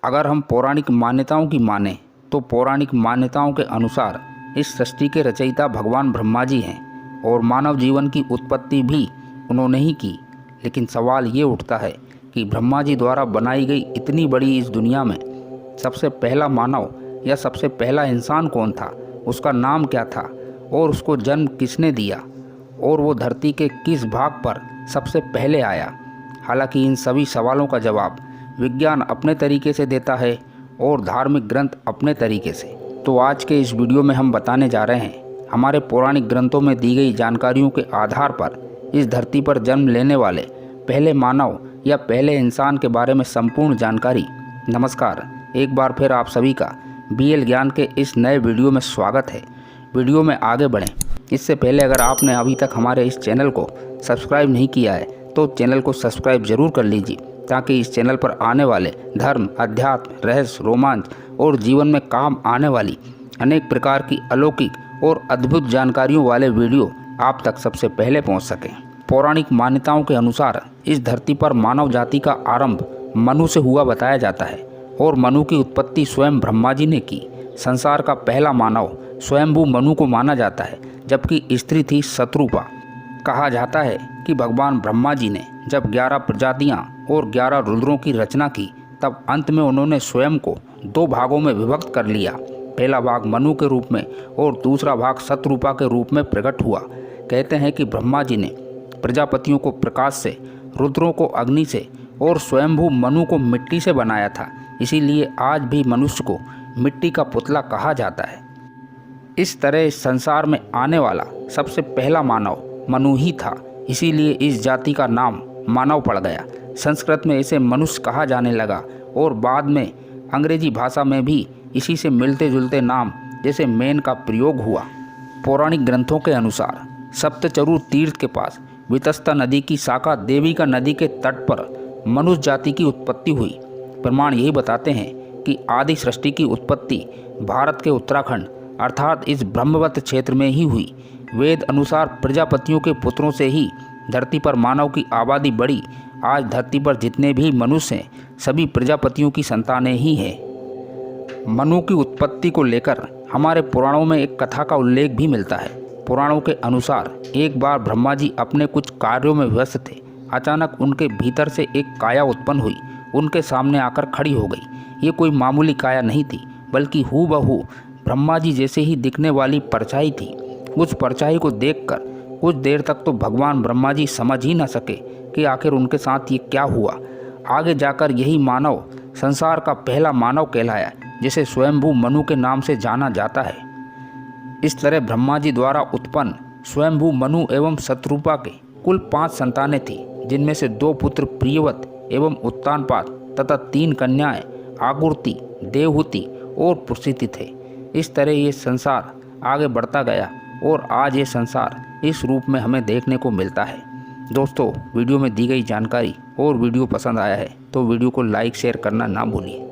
अगर हम पौराणिक मान्यताओं की माने तो पौराणिक मान्यताओं के अनुसार इस सृष्टि के रचयिता भगवान ब्रह्मा जी हैं और मानव जीवन की उत्पत्ति भी उन्होंने ही की। लेकिन सवाल ये उठता है कि ब्रह्मा जी द्वारा बनाई गई इतनी बड़ी इस दुनिया में सबसे पहला मानव या सबसे पहला इंसान कौन था, उसका नाम क्या था और उसको जन्म किसने दिया और वो धरती के किस भाग पर सबसे पहले आया। हालांकि इन सभी सवालों का जवाब विज्ञान अपने तरीके से देता है और धार्मिक ग्रंथ अपने तरीके से। तो आज के इस वीडियो में हम बताने जा रहे हैं हमारे पौराणिक ग्रंथों में दी गई जानकारियों के आधार पर इस धरती पर जन्म लेने वाले पहले मानव या पहले इंसान के बारे में संपूर्ण जानकारी। नमस्कार, एक बार फिर आप सभी का BL ज्ञान के इस नए वीडियो में स्वागत है। वीडियो में आगे बढ़ें इससे पहले अगर आपने अभी तक हमारे इस चैनल को सब्सक्राइब नहीं किया है तो चैनल को सब्सक्राइब जरूर कर लीजिए, ताकि इस चैनल पर आने वाले धर्म, अध्यात्म, रहस्य, रोमांच और जीवन में काम आने वाली अनेक प्रकार की अलौकिक और अद्भुत जानकारियों वाले वीडियो आप तक सबसे पहले पहुंच सकें। पौराणिक मान्यताओं के अनुसार इस धरती पर मानव जाति का आरंभ मनु से हुआ बताया जाता है और मनु की उत्पत्ति स्वयं ब्रह्मा जी ने की। संसार का पहला मानव स्वयंभू मनु को माना जाता है, जबकि स्त्री थी शत्रुपा। कहा जाता है कि भगवान ब्रह्मा जी ने जब 11 प्रजातियां और 11 रुद्रों की रचना की, तब अंत में उन्होंने स्वयं को 2 भागों में विभक्त कर लिया। पहला भाग मनु के रूप में और दूसरा भाग शत्रुपा के रूप में प्रकट हुआ। कहते हैं कि ब्रह्मा जी ने प्रजापतियों को प्रकाश से, रुद्रों को अग्नि से और स्वयंभू मनु को मिट्टी से बनाया था। इसीलिए आज भी मनुष्य को मिट्टी का पुतला कहा जाता है। इस तरह इस संसार में आने वाला सबसे पहला मानव मनु ही था, इसीलिए इस जाति का नाम मानव पड़ गया। संस्कृत में इसे मनुष्य कहा जाने लगा और बाद में अंग्रेजी भाषा में भी इसी से मिलते जुलते नाम जैसे मैन का प्रयोग हुआ। पौराणिक ग्रंथों के अनुसार सप्तचरु तीर्थ के पास वितस्ता नदी की शाखा देविका नदी के तट पर मनुष्य जाति की उत्पत्ति हुई। प्रमाण यही बताते हैं कि आदि सृष्टि की उत्पत्ति भारत के उत्तराखंड अर्थात इस ब्रह्मवत क्षेत्र में ही हुई। वेद अनुसार प्रजापतियों के पुत्रों से ही धरती पर मानव की आबादी बढ़ी। आज धरती पर जितने भी मनुष्य हैं सभी प्रजापतियों की संतानें ही हैं। मनु की उत्पत्ति को लेकर हमारे पुराणों में एक कथा का उल्लेख भी मिलता है। पुराणों के अनुसार एक बार ब्रह्मा जी अपने कुछ कार्यों में व्यस्त थे। अचानक उनके भीतर से एक काया उत्पन्न हुई, उनके सामने आकर खड़ी हो गई। ये कोई मामूली काया नहीं थी, बल्कि हूबहू ब्रह्मा जी जैसे ही दिखने वाली परछाई थी। उस परछाई को देखकर कुछ देर तक तो भगवान ब्रह्मा जी समझ ही न सके कि आखिर उनके साथ ये क्या हुआ। आगे जाकर यही मानव संसार का पहला मानव कहलाया, जिसे स्वयंभू मनु के नाम से जाना जाता है। इस तरह ब्रह्मा जी द्वारा उत्पन्न स्वयंभू मनु एवं शत्रुपा के कुल 5 संतानें थीं, जिनमें से 2 पुत्र प्रियवत एवं उत्तानपाद तथा 3 कन्याएं आकुर्ति, देवहूति और पुरुषिति थे। इस तरह ये संसार आगे बढ़ता गया और आज ये संसार इस रूप में हमें देखने को मिलता है। दोस्तों, वीडियो में दी गई जानकारी और वीडियो पसंद आया है तो वीडियो को लाइक शेयर करना ना भूलिए।